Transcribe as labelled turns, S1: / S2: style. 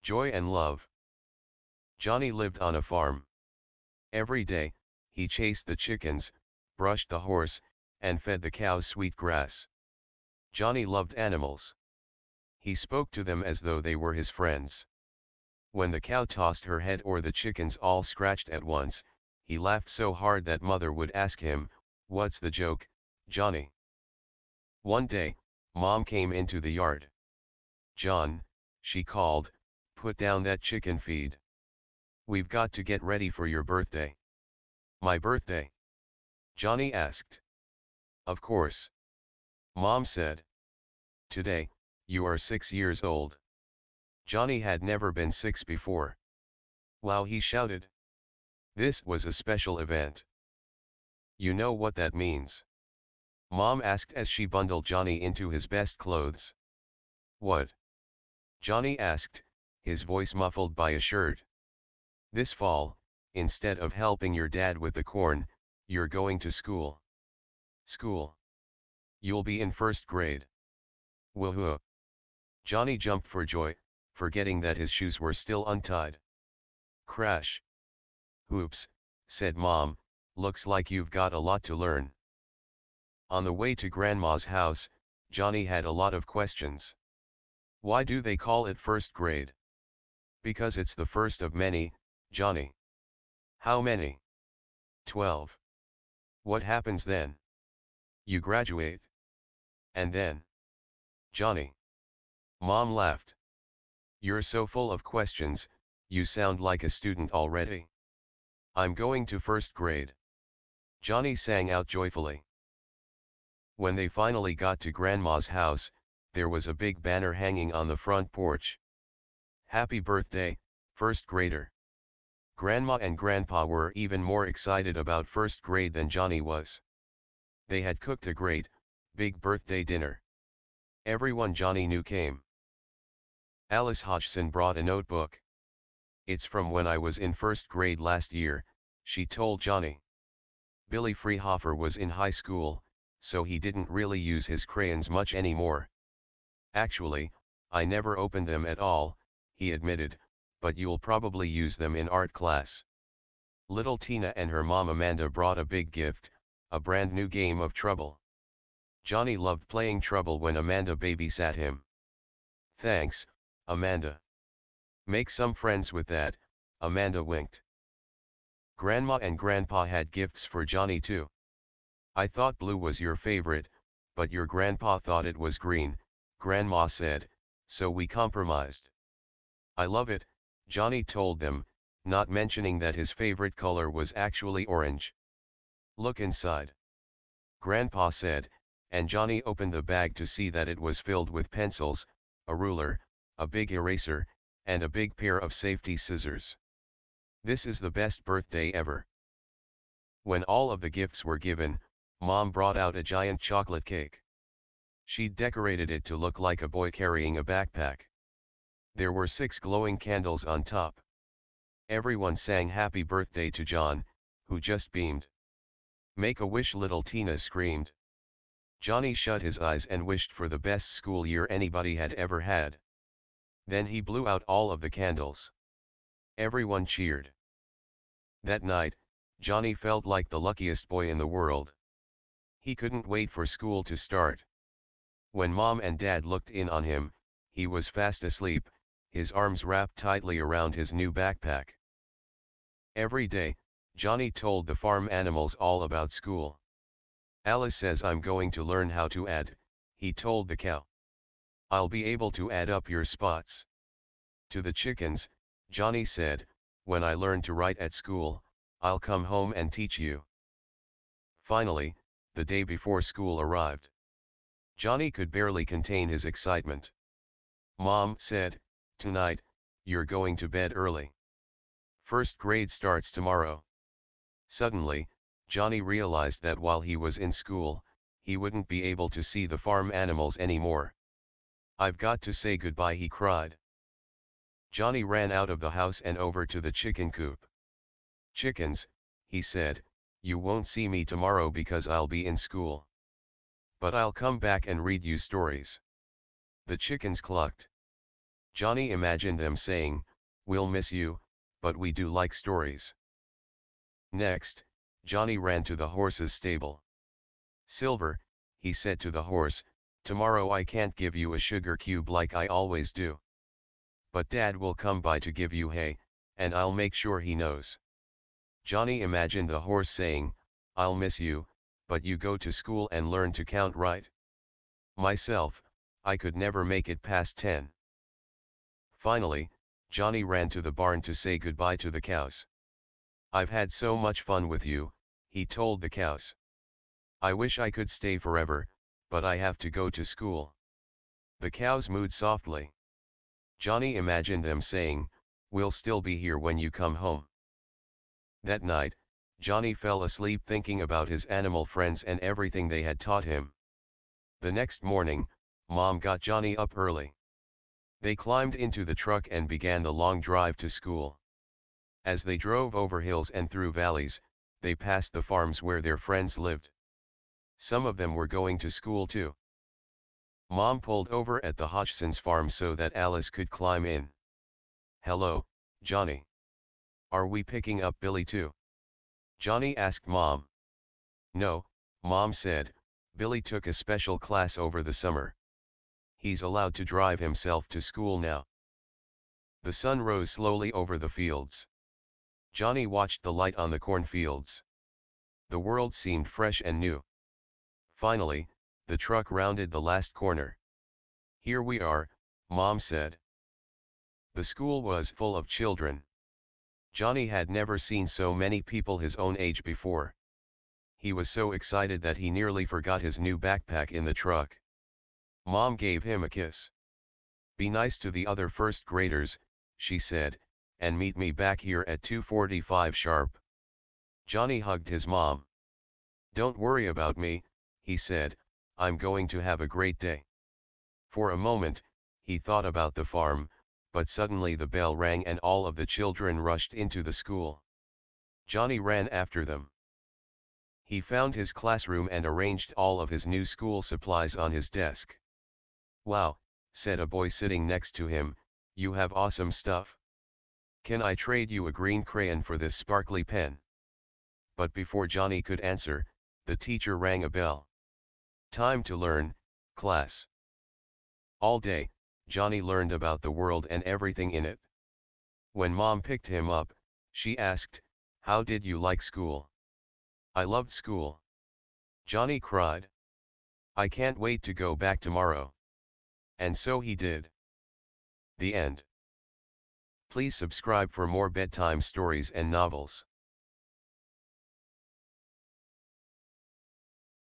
S1: Joy and love. Johnny lived on a farm. Every day, he chased the chickens, brushed the horse, and fed the cows sweet grass. Johnny loved animals. He spoke to them as though they were his friends. When the cow tossed her head or the chickens all scratched at once, he laughed so hard that mother would ask him, "What's the joke, Johnny?" One day, Mom came into the yard. "John," she called, "put down that chicken feed. We've got to get ready for your birthday." "My birthday?" Johnny asked. "Of course." Mom said. "Today, you are 6 years old." Johnny had never been 6 before. "Wow," he shouted. This was a special event. "You know what that means?" Mom asked as she bundled Johnny into his best clothes. "What?" Johnny asked, his voice muffled by a shirt. "This fall, instead of helping your dad with the corn, you're going to school." "School? You'll be in first grade." "Woohoo!" Johnny jumped for joy, forgetting that his shoes were still untied. Crash. "Oops," said Mom, "looks like you've got a lot to learn." On the way to Grandma's house, Johnny had a lot of questions. "Why do they call it first grade?" "Because it's the first of many, Johnny." "How many?" 12. "What happens then?" "You graduate." "And then?" "Johnny." Mom laughed. "You're so full of questions, you sound like a student already." "I'm going to first grade." Johnny sang out joyfully. When they finally got to Grandma's house, there was a big banner hanging on the front porch. "Happy birthday, first grader." Grandma and Grandpa were even more excited about first grade than Johnny was. They had cooked a great, big birthday dinner. Everyone Johnny knew came. Alice Hodgson brought a notebook. "It's from when I was in first grade last year," she told Johnny. Billy Freehofer was in high school, so he didn't really use his crayons much anymore. "Actually, I never opened them at all," he admitted, "but you'll probably use them in art class." Little Tina and her mom Amanda brought a big gift, a brand new game of Trouble. Johnny loved playing Trouble when Amanda babysat him. "Thanks, Amanda. Make some friends with that," Amanda winked. Grandma and Grandpa had gifts for Johnny too. "I thought blue was your favorite, but your grandpa thought it was green," Grandma said, "so we compromised." "I love it," Johnny told them, not mentioning that his favorite color was actually orange. "Look inside," Grandpa said, and Johnny opened the bag to see that it was filled with pencils, a ruler, a big eraser, and a big pair of safety scissors. "This is the best birthday ever." When all of the gifts were given, Mom brought out a giant chocolate cake. She'd decorated it to look like a boy carrying a backpack. There were 6 glowing candles on top. Everyone sang happy birthday to John, who just beamed. "Make a wish," little Tina screamed. Johnny shut his eyes and wished for the best school year anybody had ever had. Then he blew out all of the candles. Everyone cheered. That night, Johnny felt like the luckiest boy in the world. He couldn't wait for school to start. When Mom and Dad looked in on him, he was fast asleep, his arms wrapped tightly around his new backpack. Every day, Johnny told the farm animals all about school. "Alice says I'm going to learn how to add," he told the cow. "I'll be able to add up your spots." To the chickens, Johnny said, "When I learn to write at school, I'll come home and teach you." Finally, the day before school arrived. Johnny could barely contain his excitement. Mom said, "Tonight, you're going to bed early. First grade starts tomorrow." Suddenly, Johnny realized that while he was in school, he wouldn't be able to see the farm animals anymore. "I've got to say goodbye," he cried. Johnny ran out of the house and over to the chicken coop. "Chickens," he said, "you won't see me tomorrow because I'll be in school. But I'll come back and read you stories." The chickens clucked. Johnny imagined them saying, "We'll miss you, but we do like stories." Next, Johnny ran to the horse's stable. "Silver," he said to the horse, "tomorrow I can't give you a sugar cube like I always do. But Dad will come by to give you hay, and I'll make sure he knows." Johnny imagined the horse saying, "I'll miss you, but you go to school and learn to count right. Myself, I could never make it past 10. Finally, Johnny ran to the barn to say goodbye to the cows. "I've had so much fun with you," he told the cows. "I wish I could stay forever, but I have to go to school." The cows mooed softly. Johnny imagined them saying, "We'll still be here when you come home." That night, Johnny fell asleep thinking about his animal friends and everything they had taught him. The next morning, Mom got Johnny up early. They climbed into the truck and began the long drive to school. As they drove over hills and through valleys, they passed the farms where their friends lived. Some of them were going to school too. Mom pulled over at the Hodgson's farm so that Alice could climb in. "Hello, Johnny. Are we picking up Billy too?" Johnny asked Mom. "No," Mom said, "Billy took a special class over the summer. He's allowed to drive himself to school now." The sun rose slowly over the fields. Johnny watched the light on the cornfields. The world seemed fresh and new. Finally, the truck rounded the last corner. "Here we are," Mom said. The school was full of children. Johnny had never seen so many people his own age before. He was so excited that he nearly forgot his new backpack in the truck. Mom gave him a kiss. "Be nice to the other first graders," she said, "and meet me back here at 2:45 sharp." Johnny hugged his mom. "Don't worry about me," he said, "I'm going to have a great day." For a moment, he thought about the farm, but suddenly the bell rang and all of the children rushed into the school. Johnny ran after them. He found his classroom and arranged all of his new school supplies on his desk. "Wow," said a boy sitting next to him, "you have awesome stuff. Can I trade you a green crayon for this sparkly pen?" But before Johnny could answer, the teacher rang a bell. "Time to learn, class." All day, Johnny learned about the world and everything in it. When Mom picked him up, she asked, "How did you like school?" "I loved school," Johnny cried. "I can't wait to go back tomorrow." And so he did. The end. Please subscribe for more bedtime stories and novels.